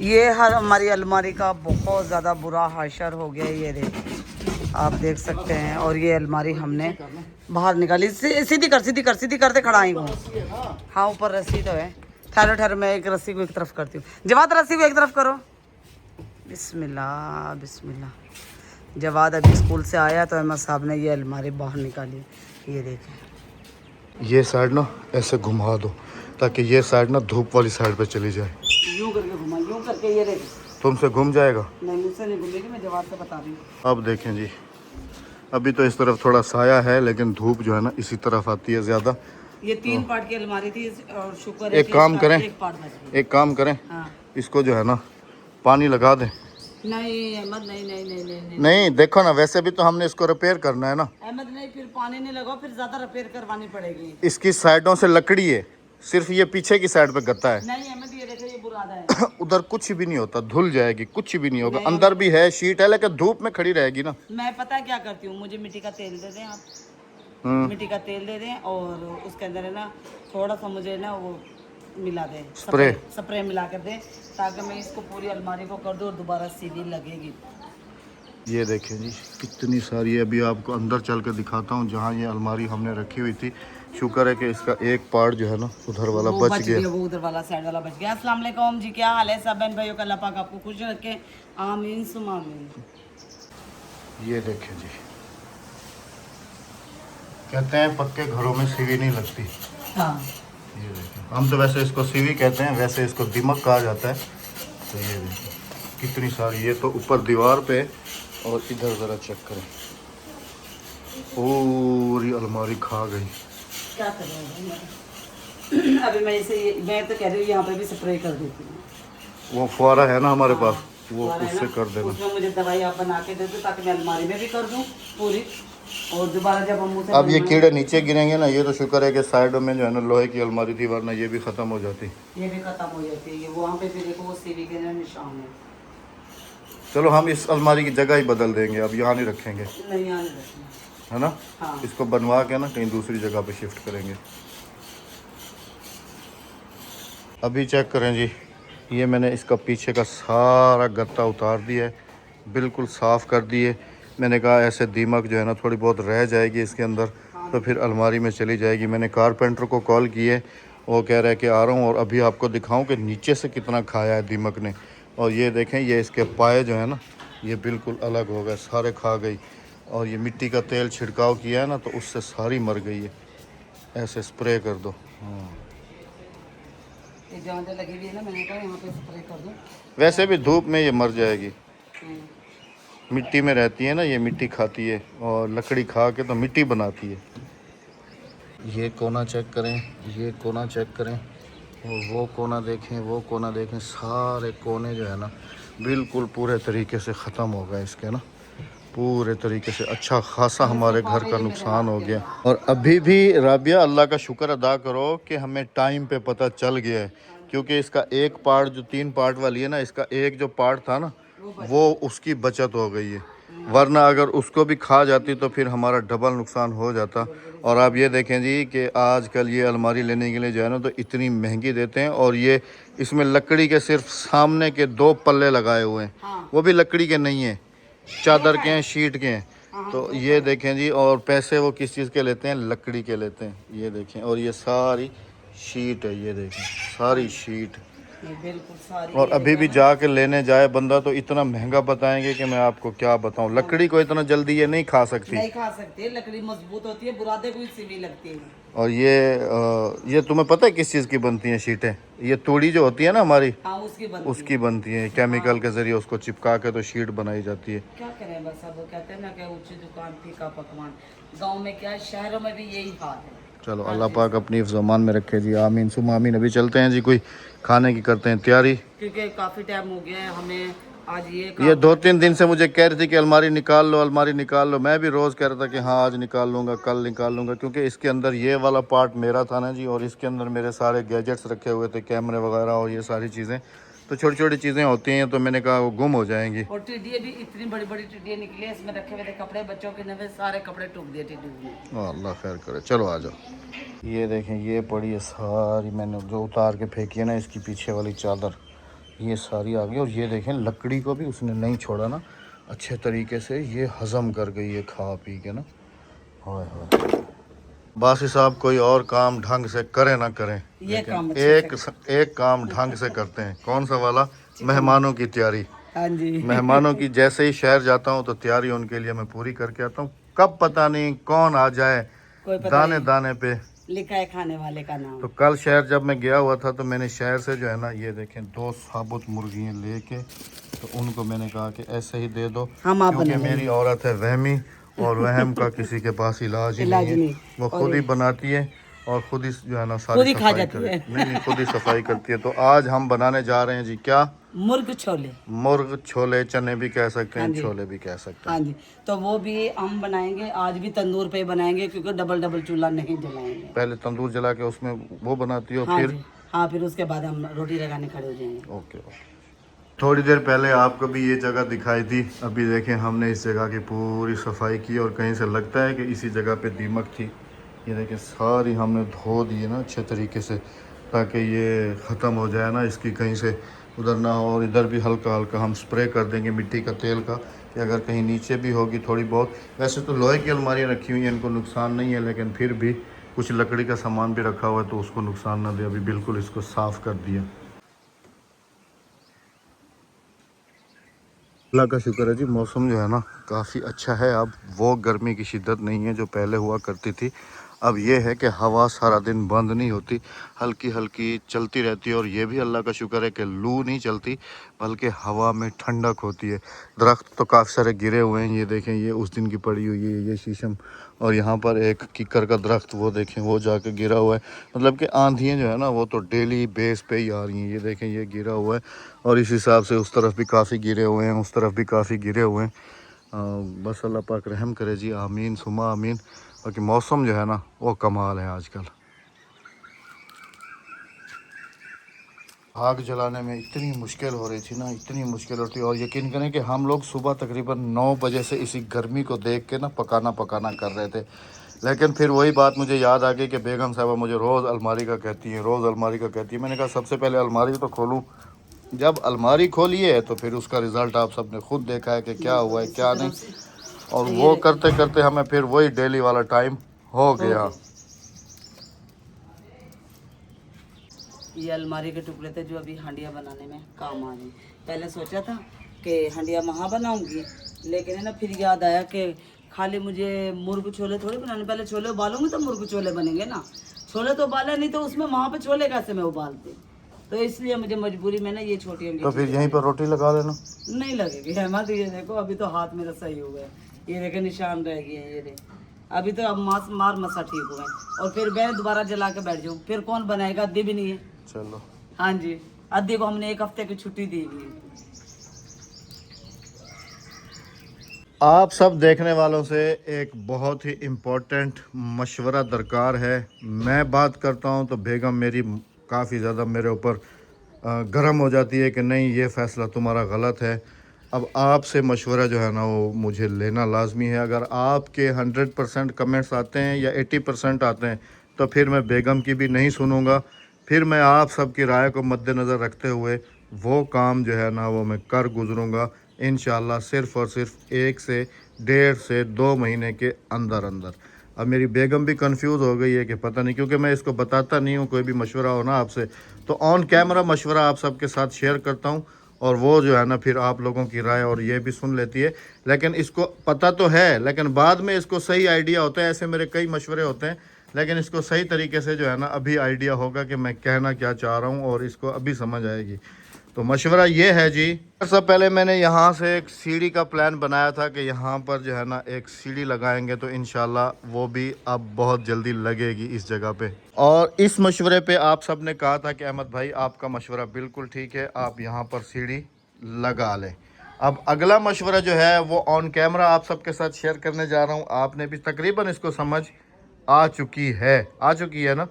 ये हर हमारी अलमारी का बहुत ज़्यादा बुरा हाशर हो गया है। ये देख, आप देख सकते हैं। और ये अलमारी हमने बाहर निकाली। सीधी कर दे, खड़ा ही हूँ। हाँ, ऊपर रस्सी तो है। ठहरो ठहरो, मैं एक रस्सी को एक तरफ करती हूँ। जवाद, रस्सी को एक तरफ करो। बिस्मिल्लाह बिस्मिल्लाह। जवाद अभी स्कूल से आया तो अहमद साहब ने ये अलमारी बाहर निकाली। ये देखें, ये साइड ना ऐसे घुमा दो ताकि ये साइड ना धूप वाली साइड पे चली जाए। यूं करके घुमा, यूं करके। ये देख, तुमसे घूम जाएगा? नहीं, मुझसे नहीं घूमेगी, मैं जवाब से बता रही हूँ। अब देखें जी, अभी तो इस तरफ थोड़ा साया है, लेकिन धूप जो है ना इसी तरफ आती है ज़्यादा। ये 3 पार्ट की अलमारी थी और शुक्र है एक कि काम इसका करें, एक पार्ट बच गया। एक काम करें, हाँ। इसको जो है ना पानी लगा दें। नहीं अहमद, नहीं नहीं नहीं नहीं नहीं, नहीं देखो ना, वैसे भी तो हमने इसको रिपेयर करना है ना। अहमद नहीं, फिर पानी नहीं लगाओ, फिर ज्यादा रिपेयर करवानी पड़ेगी। इसकी साइडों से लकड़ी है, सिर्फ ये पीछे की साइड पे गत्ता है। नहीं अहमद, ये देखो, ये बुरादा है। उधर कुछ भी नहीं होता, धुल जाएगी, कुछ भी नहीं होगा। अंदर भी है, शीट है, लेकिन धूप में खड़ी रहेगी ना। मैं पता है क्या करती हूँ, मुझे मिट्टी का तेल दे दें आप। मिट्टी का तेल दे दें और उसके अंदर है ना थोड़ा सा मुझे ना वो मिला दें, स्प्रे मिला कर दें, ताकि मैं इसको पूरी अलमारी को कर दूँ और दोबारा सीधी लगेगी। ये देखें जी कितनी सारी है। अभी आपको अंदर चल कर दिखाता हूँ जहाँ ये अलमारी हमने रखी हुई थी। शुक्र है कि इसका एक पार्ट जो है ना उधर वाला बच गया। वो उधर वाला साइड वाला बच गया। अस्सलाम वालेकुम जी, क्या हाल है सब बहन भाइयों का? अल्लाह पाक आपको खुश रखे, आमीन सुम आमीन। ये देखें जी, कहते हैं पक्के घरों में सीवी नहीं लगती। हाँ, ये देखें, हम तो वैसे इसको सीवी कहते हैं, वैसे इसको दिमक कहा जाता है। तो ये देखें कितनी सारी, ये तो ऊपर दीवार पे, और इधर ज़रा चेक करें, पूरी अलमारी खा गई। क्या करें अभी मैं मैं तो कह रही हूँ यहाँ पे भी स्प्रे कर देती हूँ। वो फुआरा है ना हमारे पास, वो फुआरा है उससे ना, कर देना। उसमें मुझे दवाई आप बना के दे दो ताकि मैं अलमारी में भी कर दूँ पूरी, और दोबारा जब हम उसे अब ये कीड़े नीचे गिरेंगे ना, ये तो शुक्र है कि साइडों में जो है ना लोहे की अलमारी थी, वरना ये भी ख़त्म हो जाती। ये भी खत्म हो जाती है। ये वहाँ पे फिर देखो वो सीवी के निशान है। चलो हम इस अलमारी की जगह ही बदल देंगे, अब यहाँ नहीं रखेंगे, नहीं, यहाँ नहीं रखना है ना। हाँ। इसको बनवा के ना कहीं दूसरी जगह पे शिफ्ट करेंगे। अभी चेक करें जी, ये मैंने इसका पीछे का सारा गत्ता उतार दिया है, बिल्कुल साफ़ कर दिए। मैंने कहा ऐसे दीमक जो है ना थोड़ी बहुत रह जाएगी इसके अंदर, तो फिर अलमारी में चली जाएगी। मैंने कारपेंटर को कॉल किए, वो कह रहा है कि आ रहा हूँ, और अभी आपको दिखाऊं कि नीचे से कितना खाया है दीमक ने। और ये देखें, ये इसके पाए जो है ना ये बिल्कुल अलग हो गए, सारे खा गई। और ये मिट्टी का तेल छिड़काव किया है ना, तो उससे सारी मर गई है। ऐसे स्प्रे कर दो। हाँ, ये जहाँ जहाँ लगी हुई है ना, मैंने कहा यहाँ पे स्प्रे कर दूँ। वैसे भी धूप में ये मर जाएगी, मिट्टी में रहती है ना, ये मिट्टी खाती है, और लकड़ी खा के तो मिट्टी बनाती है। ये कोना चेक करें, ये कोना चेक करें, और वो कोना देखें, वो कोना देखें, सारे कोने जो है ना बिल्कुल पूरे तरीके से ख़त्म हो गए इसके ना, पूरे तरीके से। अच्छा खासा हमारे घर का नुकसान हो गया। और अभी भी राबिया अल्लाह का शुक्र अदा करो कि हमें टाइम पे पता चल गया है, क्योंकि इसका एक पार्ट जो 3 पार्ट वाली है ना, इसका एक जो पार्ट था ना वो उसकी बचत हो गई है, वरना अगर उसको भी खा जाती तो फिर हमारा डबल नुकसान हो जाता। और आप ये देखें जी कि आजकल ये अलमारी लेने के लिए जो है ना तो इतनी महंगी देते हैं, और ये इसमें लकड़ी के सिर्फ सामने के 2 पल्ले लगाए हुए हैं, वो भी लकड़ी के नहीं हैं, चादर के हैं, शीट के हैं। तो ये देखें जी, और पैसे वो किस चीज़ के लेते हैं? लकड़ी के लेते हैं। ये देखें, और ये सारी शीट है, ये देखें सारी शीट। बिल्कुल सारी। और अभी भी जाके लेने जाए बंदा तो इतना महंगा बताएंगे कि मैं आपको क्या बताऊं। लकड़ी को इतना जल्दी ये नहीं खा सकती, नहीं खा सकती, लकड़ी मजबूत होती है, बुरादे को सीवी लगती है। और ये तुम्हें पता है किस चीज़ की बनती हैं शीटें? ये तूड़ी जो होती है ना हमारी, हाँ, उसकी बनती है। केमिकल के ज़रिए उसको चिपका के तो शीट बनाई जाती है। क्या करें, बस अब कहते हैं ना कि ऊंची दुकान फीका पकवान। गांव में क्या, शहरों में भी यही हाल है। चलो अल्लाह पाक अपनी हिफ्ज़-ओ-अमान में रखे जी, आमीन सुम आमीन। अभी चलते हैं जी, कोई खाने की करते हैं तैयारी, क्योंकि काफ़ी टाइम हो गया है हमें। आज ये 2-3 दिन से मुझे कह रही थी कि अलमारी निकाल लो, अलमारी निकाल लो। मैं भी रोज़ कह रहा था कि हाँ आज निकाल लूँगा, कल निकाल लूँगा, क्योंकि इसके अंदर ये वाला पार्ट मेरा था ना जी, और इसके अंदर मेरे सारे गैजेट्स रखे हुए थे, कैमरे वगैरह और ये सारी चीज़ें। तो छोटी छोटी चीज़ें होती हैं, तो मैंने कहा वो गुम हो जाएंगी। और टिड्डियाँ भी इतनी बड़ी बड़ी टिड्डियाँ निकली है, इसमें रखे हुए थे कपड़े, बच्चों के नवे सारे कपड़े टूट दिए टिड्डियों ने। अल्लाह खैर करे, चलो आ जाओ। ये देखें, ये पड़ी है सारी, मैंने जो उतार के फेंकी है ना इसकी पीछे वाली चादर, ये सारी आ गई। और ये देखें लकड़ी को भी उसने नहीं छोड़ा ना, अच्छे तरीके से ये हज़म कर गई है खा पी के ना। हाय हाय, बासी साहब कोई और काम ढंग से करें ना करें, ये काम अच्छे से एक काम ढंग से करते हैं। कौन सा वाला? मेहमानों की तैयारी। हाँ जी। मेहमानों की जैसे ही शहर जाता हूँ तो तैयारी उनके लिए मैं पूरी करके आता हूँ। कब पता नहीं कौन आ जाए कोई पता दाने नहीं, दाने पे। लिखा है खाने वाले का नाम। तो कल शहर जब मैं गया हुआ था तो मैंने शहर से जो है ना, ये देखें 2 साबुत मुर्गियाँ लेके, तो उनको मैंने कहा कि ऐसे ही दे दो, हम आप क्योंकि बना मेरी औरत है वहमी, और वहम का किसी के पास इलाज ही नहीं है। वो खुद ही बनाती है और खुद ही जो है ना खुद सारी ही खा सफाई जाती करे। है। नहीं, खुद ही सफाई करती है। तो आज हम बनाने जा रहे हैं जी क्या? मुर्ग छोले। मुर्ग छोले, चने भी कह सकते हाँ हैं, जी। छोले भी कह सकते हाँ हैं। जी, तो वो भी हम बनाएंगे आज भी तंदूर पे बनाएंगे, क्योंकि डबल डबल चूल्हा नहीं जलाएंगे। पहले तंदूर जला के उसमें वो बनाती हो, हाँ फिर? जी, हाँ, फिर उसके बाद हम रोटी लगाने खड़े हो जाएंगे। Okay okay. थोड़ी देर पहले आपको भी ये जगह दिखाई थी, अभी देखें हमने इस जगह की पूरी सफाई की और कहीं से लगता है कि इसी जगह पे दीमक थी। ये देखें सारी हमने धो दी है ना अच्छे तरीके से, ताकि ये ख़त्म हो जाए ना, इसकी कहीं से उधर ना हो। और इधर भी हल्का हल्का हम स्प्रे कर देंगे मिट्टी का तेल का, कि अगर कहीं नीचे भी होगी थोड़ी बहुत। वैसे तो लोहे की अलमारियाँ रखी हुई हैं, इनको नुकसान नहीं है, लेकिन फिर भी कुछ लकड़ी का सामान भी रखा हुआ है तो उसको नुकसान ना दे। अभी बिल्कुल इसको साफ़ कर दिया। अल्लाह का शुक्र है जी, मौसम जो है ना काफ़ी अच्छा है। अब वो गर्मी की शिद्दत नहीं है जो पहले हुआ करती थी। अब ये है कि हवा सारा दिन बंद नहीं होती, हल्की हल्की चलती रहती है। और ये भी अल्लाह का शुक्र है कि लू नहीं चलती, बल्कि हवा में ठंडक होती है। दरख्त तो काफ़ी सारे गिरे हुए हैं, ये देखें, ये उस दिन की पड़ी हुई है ये शीशम। और यहाँ पर एक किक्कर का दरख्त, वो देखें वो जाके गिरा हुआ है। मतलब कि आंधियाँ जो है ना वो तो डेली बेस पे ही आ रही हैं। ये देखें ये गिरा हुआ है, और इस हिसाब से उस तरफ भी काफ़ी गिरे हुए हैं, उस तरफ भी काफ़ी गिरे हुए हैं। बस अल्लाह पाक रहम करे जी, आमीन सुमा आमीन। बाकी मौसम जो है ना वो कमाल है आजकल। आग जलाने में इतनी मुश्किल हो रही थी ना, इतनी मुश्किल होती है। और यकीन करें कि हम लोग सुबह तकरीबन 9 बजे से इसी गर्मी को देख के ना पकाना कर रहे थे। लेकिन फिर वही बात मुझे याद आ गई कि बेगम साहबा मुझे रोज़ अलमारी का कहती हैं, रोज़ अलमारी का कहती है। मैंने कहा सबसे पहले अलमारी तो खोलूँ। जब अलमारी खोली है तो फिर उसका रिज़ल्ट आप सबने खुद देखा है कि क्या हुआ है क्या नहीं। और वो करते करते हमें फिर वही डेली वाला टाइम हो गया। ये अलमारी के टुकड़े थे जो अभी हांडिया बनाने में काम आ गई। पहले सोचा था कि हांडिया वहाँ बनाऊंगी, लेकिन है ना फिर याद आया कि खाली मुझे मुर्ग छोले थोड़े बनाने, पहले छोले उबालूंगी तो मुर्ग छोले बनेंगे ना। छोले तो उबाले नहीं, तो उसमें वहाँ पे छोले कैसे मैं उबालती। तो इसलिए मुझे मजबूरी में ना ये छोटी अंगी। तो फिर यहीं पर रोटी लगा लेना। नहीं लगेगी अहमद, ये देखो अभी तो हाथ मेरा सही हो गया, ये देखे निशान रह गए हैं, ये देख अभी तो अब मार मसा ठीक हुए हैं। और फिर मैं दोबारा जला के बैठ जाऊँ, फिर कौन बनाएगा? अद्दी भी नहीं है। चलो। हाँ जी, अद्दी को हमने 1 हफ्ते की छुट्टी दी हुई है। आप सब देखने वालों से एक बहुत ही इम्पोर्टेंट मशवरा दरकार है। मैं बात करता हूं तो बेगम मेरी काफ़ी ज़्यादा मेरे ऊपर गर्म हो जाती है कि नहीं ये फ़ैसला तुम्हारा गलत है। अब आपसे मशवरा जो है ना वो मुझे लेना लाजमी है। अगर आपके 100% कमेंट्स आते हैं या 80% आते हैं तो फिर मैं बेगम की भी नहीं सुनूंगा। फिर मैं आप सब की राय को मद्देनज़र रखते हुए वो काम जो है ना वो मैं कर गुजरूंगा इंशाल्लाह, सिर्फ़ और सिर्फ 1 से 1.5 से 2 महीने के अंदर अंदर। अब मेरी बेगम भी कंफ्यूज हो गई है कि पता नहीं, क्योंकि मैं इसको बताता नहीं हूँ। कोई भी मशवरा हो ना आपसे तो ऑन कैमरा मशवरा आप सबके साथ शेयर करता हूँ, और वो जो है ना फिर आप लोगों की राय और ये भी सुन लेती है। लेकिन इसको पता तो है, लेकिन बाद में इसको सही आइडिया होता है। ऐसे मेरे कई मशवरे होते हैं, लेकिन इसको सही तरीके से जो है ना अभी आइडिया होगा कि मैं कहना क्या चाह रहा हूँ, और इसको अभी समझ आएगी। तो मशवरा ये है जी, सबसे पहले मैंने यहाँ से एक सीढ़ी का प्लान बनाया था कि यहाँ पर जो है ना एक सीढ़ी लगाएंगे, तो इंशाल्लाह वो भी अब बहुत जल्दी लगेगी इस जगह पे। और इस मशवरे पे आप सब ने कहा था कि अहमद भाई आपका मशवरा बिल्कुल ठीक है, आप यहाँ पर सीढ़ी लगा लें। अब अगला मशवरा जो है वो ऑन कैमरा आप सबके साथ शेयर करने जा रहा हूँ। आपने भी तकरीबन इसको समझ आ चुकी है ना,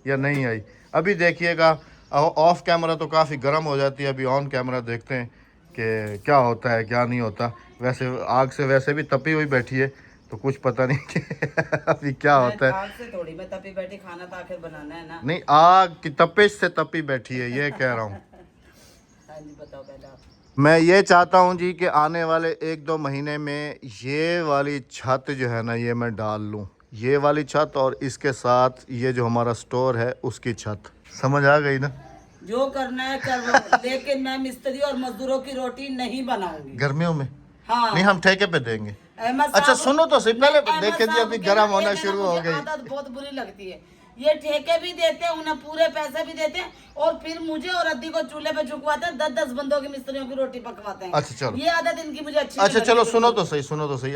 या नहीं आई? अभी देखिएगा, ऑफ कैमरा तो काफ़ी गर्म हो जाती है, अभी ऑन कैमरा देखते हैं कि क्या होता है क्या नहीं होता। वैसे आग से वैसे भी तपी हुई बैठी है, तो कुछ पता नहीं कि अभी क्या होता है। आग से थोड़ी मैं तपी बैठी, खाना तो आखिर बनाना है ना। नहीं, आग की तपिश से तपी बैठी है, ये कह रहा हूँ। हाँ जी, बताओ पहले आप। मैं ये चाहता हूँ जी कि आने वाले 1-2 महीने में ये वाली छत जो है ना, ये मैं डाल लूँ, ये वाली छत, और इसके साथ ये जो हमारा स्टोर है उसकी छत। समझ आ गई ना? जो करना है करो, लेकिन मैं मिस्त्री और मजदूरों की रोटी नहीं बनाऊंगी गर्मियों में हाँ। नहीं, हम ठेके पे देंगे। अहमद अच्छा साहब- सुनो तो सही, पहले नहीं, अहमद देखे जी, साहब अभी के गर्म ना होना एक है ना, शुरू हो मुझे गई। आदत बहुत बुरी लगती है। ये ठेके भी देते हैं, उन्हें पूरे पैसे भी देते हैं, और फिर मुझे और अद्दी को चूल्हे पे झुकवाते हैं, 10-10 बंदों की मिस्त्रियों की रोटी पकवाते हैं। अच्छा चलो, ये आदत इनकी मुझे अच्छी अच्छा नहीं चलो लगती सुनो बिल्कुल। तो सही, सुनो तो सही।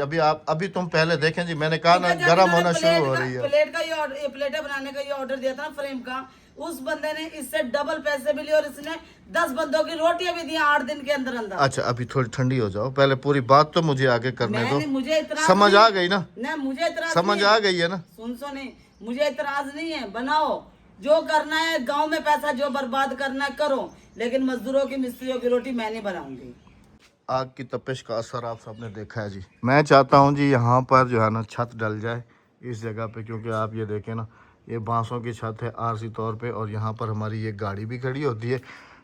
अभी तुम पहले देखें जी, मैंने कहा ना ठीक है, जब गर्म इन्होंने होना शुरू हो रही है। प्लेट का ये प्लेटें बनाने का ये ऑर्डर दिया था ना फ्रेम का, उस बंदे ने इससे डबल पैसे भी लिए और इसने 10 बंदों की रोटियां भी दी 8 दिन के अंदर अंदर। अच्छा अभी थोड़ी ठंडी हो जाओ, पहले पूरी बात तो मुझे आगे करने दो। मुझे इतराज समझ नहीं- आ गई ना? ना मुझे इतराज समझ नहीं आ है। गई है ना? सुन नहीं, मुझे इतराज नहीं है, बनाओ जो करना है, गांव में पैसा जो बर्बाद करना है करो, लेकिन मजदूरों की मिस्त्रियों की रोटी मैं नहीं बनाऊंगी। आग की तपिश का असर आप सबने देखा है जी। मैं चाहता हूँ जी यहाँ पर जो है ना छत डल जाए इस जगह पे, क्योंकि आप ये देखें ना, ये बांसों की छत है आरसी तौर पे, और यहाँ पर हमारी ये गाड़ी भी खड़ी होती है।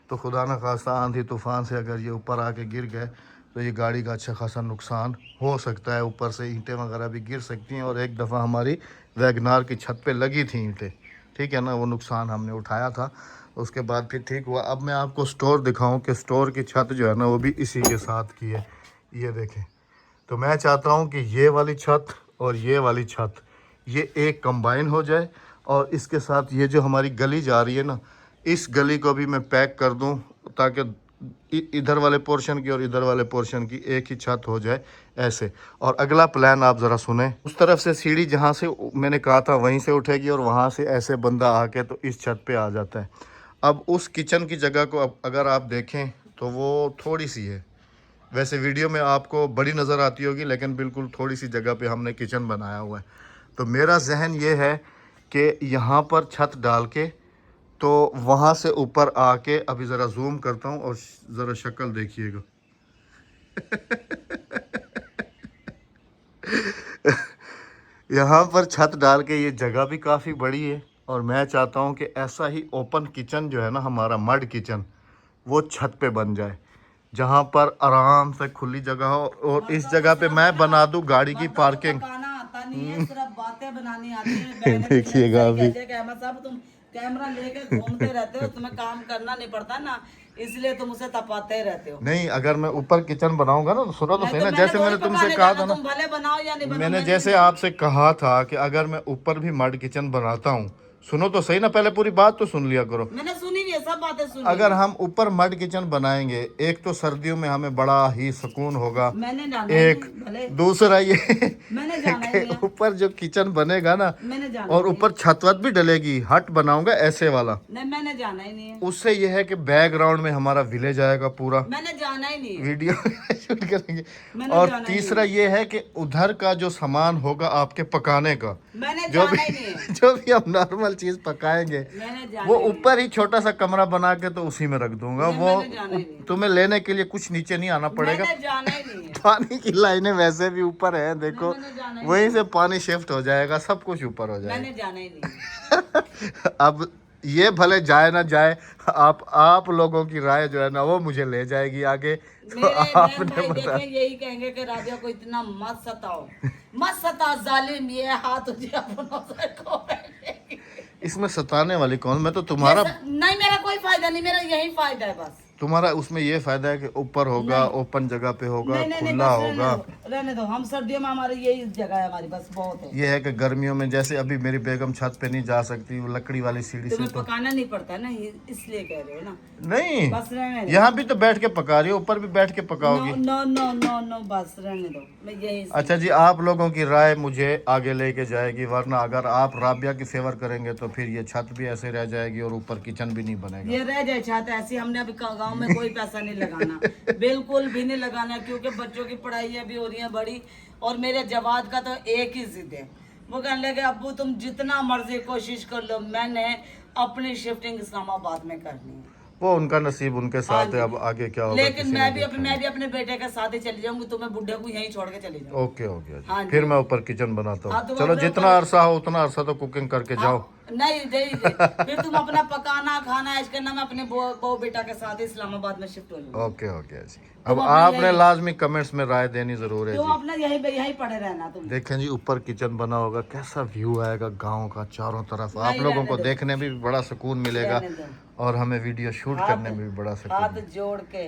तो खुदा न खास्ता आंधी तूफान से अगर ये ऊपर आके गिर गए तो ये गाड़ी का अच्छा खासा नुकसान हो सकता है। ऊपर से ईंटें वगैरह भी गिर सकती हैं, और एक दफ़ा हमारी वैगनार की छत पे लगी थी ईंटें, ठीक है ना, वो नुकसान हमने उठाया था, उसके बाद फिर ठीक हुआ। अब मैं आपको स्टोर दिखाऊं कि स्टोर की छत जो है ना वो भी इसी के साथ की है, ये देखें। तो मैं चाहता हूं कि ये वाली छत और ये वाली छत ये एक कंबाइन हो जाए, और इसके साथ ये जो हमारी गली जा रही है ना, इस गली को भी मैं पैक कर दूं, ताकि इधर वाले पोर्शन की और इधर वाले पोर्शन की एक ही छत हो जाए ऐसे। और अगला प्लान आप ज़रा सुने, उस तरफ से सीढ़ी जहाँ से मैंने कहा था वहीं से उठेगी, और वहाँ से ऐसे बंदा आके तो इस छत पे आ जाता है। अब उस किचन की जगह को अगर आप देखें तो वो थोड़ी सी है, वैसे वीडियो में आपको बड़ी नज़र आती होगी, लेकिन बिल्कुल थोड़ी सी जगह पे हमने किचन बनाया हुआ है। तो मेरा जहन ये है कि यहाँ पर छत डाल के तो वहाँ से ऊपर आके, अभी ज़रा जूम करता हूँ और ज़रा शक्ल देखिएगा। यहाँ पर छत डाल के, ये जगह भी काफ़ी बड़ी है, और मैं चाहता हूँ कि ऐसा ही ओपन किचन जो है ना हमारा मड किचन, वो छत पे बन जाए, जहाँ पर आराम से खुली जगह हो, और इस जगह पे मैं बना दूँ गाड़ी की पार्किंग। आता नहीं है, सिर्फ बातें बनानी आती है। देखिएगा अभी अहमद साहब तुम कैमरा लेके घूमते रहते हो, तुम्हें काम करना नहीं पड़ता ना, इसलिए तुम उसे तपाते रहते हो। नहीं, अगर मैं ऊपर किचन बनाऊंगा ना तो सुनो तो सही ना, तो जैसे मैंने तुमसे कहा था ना, तुम भले बनाओ या नहीं बनाओ, मैंने जैसे आपसे कहा था कि अगर मैं ऊपर भी मड किचन बनाता हूँ, सुनो तो सही ना, पहले पूरी बात तो सुन लिया करो। मैंने सुनी नहीं है, सब बातें सुनी। अगर हम ऊपर मड किचन बनाएंगे, एक तो सर्दियों में हमें बड़ा ही सुकून होगा, मैंने जाना एक भले दूसरा ये मैंने जाना ही नहीं है। ऊपर जो किचन बनेगा ना, मैंने जाना और ऊपर छत वत भी डलेगी, हट बनाऊंगा ऐसे वाला, नहीं, मैंने जाना ही नहीं है। उससे ये है कि बैकग्राउंड में हमारा विलेज आएगा पूरा, मैंने जाना ही नहीं है। वीडियो शूट करेंगे। मैंने और जाना ही तीसरा ये है कि उधर का जो सामान होगा आपके पकाने का, मैंने जो जाना भी ही नहीं है। जो भी हम नॉर्मल चीज पकाएंगे, मैंने जाना वो ही नहीं ऊपर ही छोटा सा कमरा बना के तो उसी में रख दूंगा। नहीं, वो मैंने जाना ही नहीं। तुम्हें लेने के लिए कुछ नीचे नहीं आना पड़ेगा। मैंने जाना ही नहीं है। पानी की लाइनें वैसे भी ऊपर है, देखो मैंने जाना ही वहीं से पानी शिफ्ट हो जाएगा, सब कुछ ऊपर हो जाएगा। मैंने जाना ही नहीं है। अब ये भले जाए ना जाए, आप लोगों की राय जो है ना वो मुझे ले जाएगी आगे। तो मेरे बहन आपने भाई बता, देखें यही कहेंगे कि राबिया को इतना मत सताओ, मत सता जालिम, ये हाथ तुझे अपनों से खो बैठेगी। इसमें सताने वाली कौन? मैं तो तुम्हारा नहीं, मेरा कोई फायदा नहीं, मेरा यही फायदा है बस। तुम्हारा उसमें ये फायदा है कि ऊपर होगा, ओपन जगह पे होगा, नहीं, खुला बस होगा। रहने दो। हम सर्दियों में हमारी यही जगह है, हमारी बस बहुत है। ये है कि गर्मियों में जैसे अभी मेरी बेगम छत पे नहीं जा सकती, वो लकड़ी वाली सीढ़ी से, तुम्हें तो पकाना नहीं पड़ता ना, इसलिए कह रहे हो ना। नहीं, बस रहने दो। यहाँ भी तो बैठ के पका रही हो, ऊपर भी बैठ के पकाओगी। नो नो नो नो, बस रहने दो, मैं यही। अच्छा जी, आप लोगों की राय मुझे आगे लेके जाएगी, वरना अगर आप राबिया की फेवर करेंगे तो फिर ये छत भी ऐसे रह जाएगी और ऊपर किचन भी नहीं बनेगा। ये रह जाए छत ऐसी, हमने अभी गांव में कोई पैसा नहीं लगाना, बिल्कुल भी नहीं लगाना, क्योंकि बच्चों की पढ़ाई भी हो रही है बड़ी, और मेरे जवाद का तो एक ही जिद है, वो कहने लगे अब्बू तुम जितना मर्जी कोशिश कर लो, मैंने अपनी शिफ्टिंग इस्लामाबाद में करनी है। वो उनका नसीब उनके साथ है, अब आगे क्या होगा लेकिन किसी ने मैं भी देखा नहीं। अपने बेटे के साथ ही चली जाऊंगी, तो मैं बुढ़े को यहीं छोड़ के चली जाऊंगी। ओके हो गया जी। हाँ जी। फिर मैं ऊपर किचन बनाता हाँ, हूँ। तुम चलो अपने जितना ऊपर- अरसा हो उतना अरसा तो कुकिंग करके जाओ। नहीं नहीं, फिर तुम अपना पकाना खाना ऐश करना, मैं अपने बहू बेटा के साथ इस्लामाबाद में शिफ्ट हो जाऊंगी। ओके हो गया जी। अब अपने आपने यही- लाजमी कमेंट्स में राय देनी जरूर है तुम जी। अपना यहीं पड़े रहना तुम। देखें जी ऊपर किचन बना होगा, कैसा व्यू आएगा गांव का चारों तरफ। आप नहीं, लोगों रहने को दो। देखने में भी बड़ा सुकून मिलेगा रहने दो। और हमें वीडियो शूट करने में भी बड़ा हाथ सुकून। जोड़ के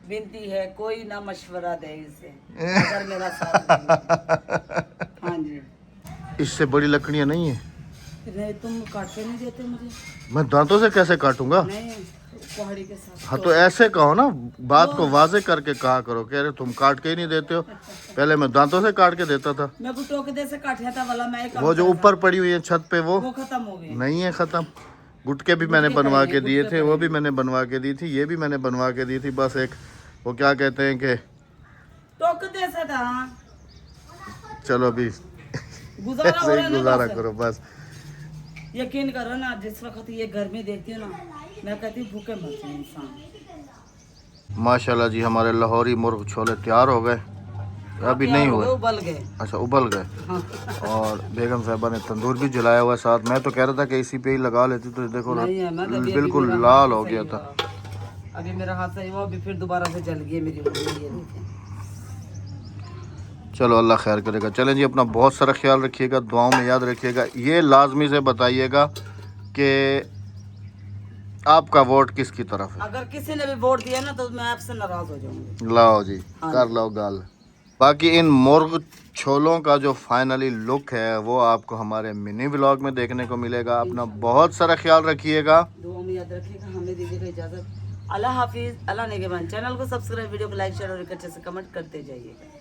विनती है, कोई ना मशवरा दे इसे, अगर मेरा साथ देगा। हाँ जी। इससे बड़ी लकड़ियां नहीं है। नहीं, तुम काट के नहीं देते मुझे। मैं दांतों से कैसे काटूंगा? नहीं, कुहाड़ी के साथ। हाँ तो ऐसे कहो ना, बात को वाजे करके कहा करो। कह रहे तुम काट के ही नहीं देते हो, पहले मैं दांतों से काट के देता था। मैं को टोकदे से काटा था वाला, मैं वो जो ऊपर पड़ी हुई है छत पे वो खत्म हो गई। नहीं है खत्म। गुटके भी मैंने बनवा के दिए थे, वो भी मैंने बनवा के दी थी, ये भी मैंने बनवा के दी थी। बस एक वो क्या कहते हैं कि टोकदे से था। चलो अभी गुजारा हो ऐसे रहा ही है ना गुजारा बस। करो बस। यकीन करो ना, जिस वक्त ये गर्मी देखती हूँ ना, मैं कहती हूँ भूखे मर जाए इंसान। माशाल्लाह जी, हमारे लाहौरी मुर्ग छोले तैयार हो गए। अभी नहीं हुए, उबल गए। अच्छा उबल गए। हाँ। और बेगम साहबा ने तंदूर भी जलाया हुआ है साथ। मैं तो कह रहा था कि इसी पे ही लगा लेती, तो देखो नहीं है, मैं तो अभी बिल्कुल मेरा लाल हाथ हो सही गया हुआ। था। अभी मेरा हाथ सही हुआ, अभी फिर दोबारा से जल गई मेरी उंगली, ये देखें। चलो अल्लाह खैर करेगा। चलें जी, अपना बहुत सारा ख्याल रखिएगा, दुआओं में याद रखिएगा। ये लाजमी से बताइएगा कि आपका वोट किसकी तरफ है। अगर किसी ने भी वोट दिया ना, तो मैं आपसे नाराज हो जाऊंगी। लाओ जी, हाँ कर जी। लो गाल। बाकी इन मुर्ग छोलों का जो फाइनली लुक है वो आपको हमारे मिनी व्लॉग में देखने को मिलेगा। अपना बहुत सारा ख्याल रखिएगा। दुआ में याद रखिएगा। हमें दीजिएगा इजाजत। अल्लाह हाफिज, अल्लाह निगहबान। चैनल को सब्सक्राइब, वीडियो को लाइक शेयर और एक अच्छे से कमेंट करते जाइएगा।